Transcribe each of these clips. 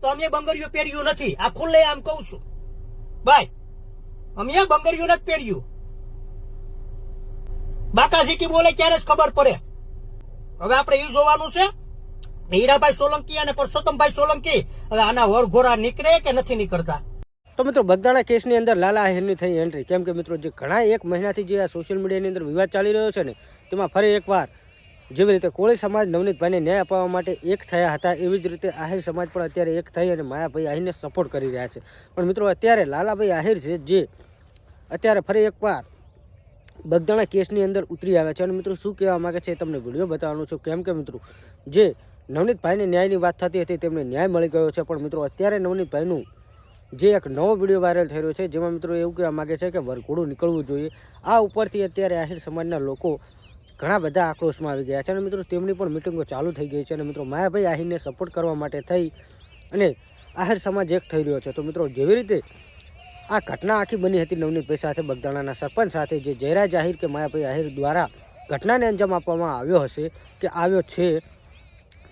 તો અમે બંગડીયું પહેર્યું નથી. આ ખુલ્લે આમ કહું છું ભાઈ, અમે બંગડીયું નથી પહેર્યું. બાકાજીકી બોલે ત્યારે જ ખબર પડે. હવે આપણે એ જોવાનું છે હીરાભાઈ સોલંકી અને પરસોત્તમભાઈ સોલંકી હવે આના વરઘોડા નીકળે કે નથી નીકળતા. તો મિત્રો બગદાણા કેસની અંદર લાલા આહિરની થઈ એન્ટ્રી. કેમ કે મિત્રો જે ઘણા એક મહિનાથી જે આ સોશિયલ મીડિયાની અંદર વિવાદ ચાલી રહ્યો છે ને, તેમાં ફરી એકવાર જેવી રીતે કોળી સમાજ નવનીતભાઈને ન્યાય અપાવવા માટે એક થયા હતા, એવી જ રીતે આહિર સમાજ પણ અત્યારે એક થઈ અને માયાભાઈ આહિરને સપોર્ટ કરી રહ્યા છે. પણ મિત્રો અત્યારે લાલાભાઈ આહિર છે જે અત્યારે ફરી એકવાર બગદાણા કેસની અંદર ઉતરી આવ્યા છે. અને મિત્રો શું કહેવા માગે છે તમને વિડીયો બતાવવાનું છું. કેમ કે મિત્રો જે નવનીતભાઈને ન્યાયની વાત થતી હતી તેમને ન્યાય મળી ગયો છે. પણ મિત્રો અત્યારે નવનીતભાઈનું જે એક નવો વિડીયો વાયરલ થઈ રહ્યો છે, જેમાં મિત્રો એવું કહેવા માગે છે કે વરઘોડું નીકળવું જોઈએ. આ ઉપરથી અત્યારે આહિર સમાજના લોકો ઘણા બધા આક્રોશમાં આવી ગયા છે. અને મિત્રો તેમની પણ મિટિંગો ચાલુ થઈ ગઈ છે. અને મિત્રો માયાભાઈ આહિરને સપોર્ટ કરવા માટે થઈ અને આહિર સમાજ એક થઈ રહ્યો છે. તો મિત્રો જેવી રીતે આ ઘટના આખી બની હતી નવનીતભાઈ સાથે, બગદાણાના સરપંચ સાથે, જે જયરાજ આહિર કે માયાભાઈ આહિર દ્વારા ઘટનાને અંજામ આપવામાં આવ્યો હશે કે આવ્યો છે.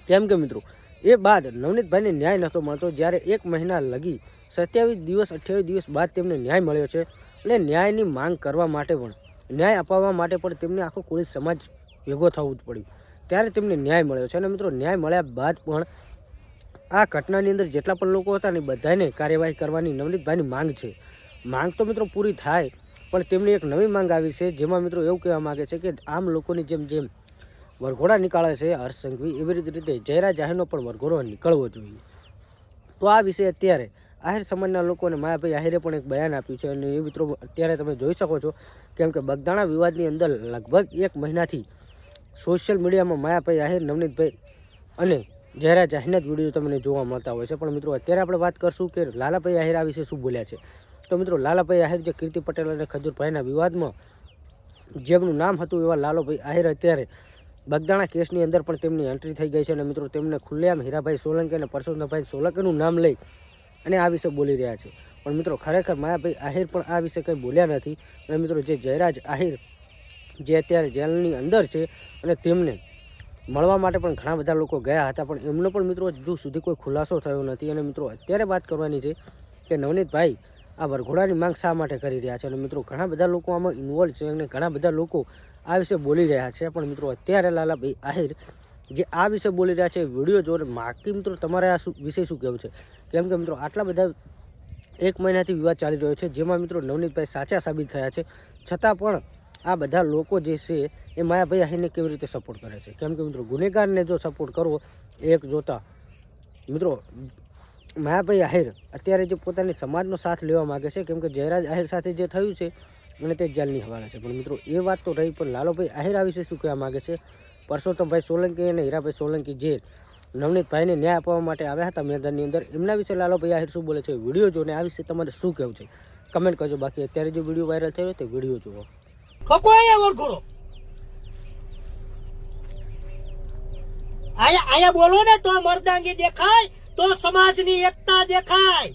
કેમ કે મિત્રો એ બાદ નવનીતભાઈને ન્યાય નહોતો મળતો, જ્યારે 1 મહિના લગી 27 દિવસ 28 દિવસ બાદ તેમને ન્યાય મળ્યો છે. અને ન્યાયની માંગ કરવા માટે પણ, ન્યાય અપાવવા માટે પણ તેમને આખો કોળી સમાજ ભેગો થવું જ પડ્યું, ત્યારે તેમને ન્યાય મળ્યો છે. અને મિત્રો ન્યાય મળ્યા બાદ પણ આ ઘટનાની અંદર જેટલા પણ લોકો હતા ને બધાને કાર્યવાહી કરવાની નવનીતભાઈની માંગ છે. માંગ તો મિત્રો પૂરી થાય, પણ તેમની એક નવી માંગ આવી છે, જેમાં મિત્રો એવું કહેવા માગે છે કે આમ લોકોની જેમ જેમ વરઘોડા નીકાળે છે હર્ષ સંઘવી, એવી રીતે જયરાજ આહિરનો પણ વરઘોડો નીકળવો જોઈએ. તો આ વિશે અત્યારે આહિર સમાજના લોકોને માયાભાઈ આહિરે પણ એક બયાન આપ્યું છે. અને એ મિત્રો અત્યારે તમે જોઈ શકો છો. કેમ કે બગદાણા વિવાદની અંદર લગભગ 1 મહિનાથી સોશિયલ મીડિયામાં માયાભાઈ આહિર, નવનીતભાઈ અને જયરાજ આહિરના જ વિડીયો તમને જોવા મળતા હોય છે. પણ મિત્રો અત્યારે આપણે વાત કરશું કે લાલાભાઈ આહિર આ વિશે શું બોલ્યા છે. તો મિત્રો લાલાભાઈ આહિર જે કીર્તિ પટેલ અને ખજૂરભાઈના વિવાદમાં જેમનું નામ હતું એવા લાલાભાઈ આહિર અત્યારે બગદાણા કેસની અંદર પણ તેમની એન્ટ્રી થઈ ગઈ છે. અને મિત્રો તેમને ખુલ્લેઆમ હીરાભાઈ સોલંકી અને પરસોત્તમભાઈ સોલંકીનું નામ લઈ અને આ વિશે બોલી રહ્યા છે. પણ મિત્રો ખરેખર માયાભાઈ આહિર પણ આ વિશે કંઈ બોલ્યા નથી. અને મિત્રો જે જયરાજ આહિર જે અત્યારે જેલની અંદર છે અને તેમને મળવા માટે પણ ઘણા બધા લોકો ગયા હતા, પણ એમનો પણ મિત્રો હજુ સુધી કોઈ ખુલાસો થયો નથી. અને મિત્રો અત્યારે વાત કરવાની છે કે નવનીતભાઈ આ વરઘોડાની માંગ શા માટે કરી રહ્યા છે. અને મિત્રો ઘણા બધા લોકો આમાં ઇન્વોલ્વ છે અને ઘણા બધા લોકો આ વિશે બોલી રહ્યા છે. પણ મિત્રો અત્યારે લાલાભાઈ આહિર જે આ વિશે બોલી રહ્યા છે, વિડીયો જોઈને બાકી મિત્રો તમારે આ વિશે શું કહેવું છે. કેમ કે મિત્રો આટલા બધા 1 મહિનાથી વિવાદ ચાલી રહ્યો છે, જેમાં મિત્રો નવનીતભાઈ સાચા સાબિત થયા છે, છતાં પણ આ બધા લોકો જે છે એ માયાભાઈ આહિરને કેવી રીતે સપોર્ટ કરે છે. કેમ કે મિત્રો ગુનેગારને જો સપોર્ટ કરવો એક જોતા, મિત્રો માયાભાઈ આહિર અત્યારે જે પોતાની સમાજનો સાથ લેવા માગે છે, કેમ કે જયરાજ આહિર સાથે જે થયું છે અને તે જેલની હવાલે છે. પણ મિત્રો એ વાત તો રહી, પણ લાલાભાઈ આહિર આ વિશે શું કહેવા માગે છે. પરસોત્તમભાઈ સોલંકી અને હીરાભાઈ સોલંકી જે નવનીતભાઈને ન્યાય આપવા માટે આવ્યા હતા મેદાનની અંદર, એમના વિશે લાલાભાઈ આહિર શું બોલે છે, વિડીયો જોઈને આ વિશે તમારે શું કહેવું છે કમેન્ટ કરજો. બાકી અત્યારે જે વિડીયો વાયરલ થયો તે વિડીયો જુઓ. વરઘોડો આયા બોલો ને તો મર્દાંગી દેખાય, તો સમાજની એકતા દેખાય.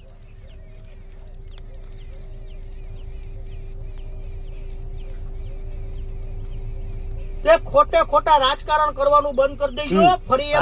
તે ખોટે ખોટા રાજકારણ કરવાનું બંધ કરી દેજો. ફરી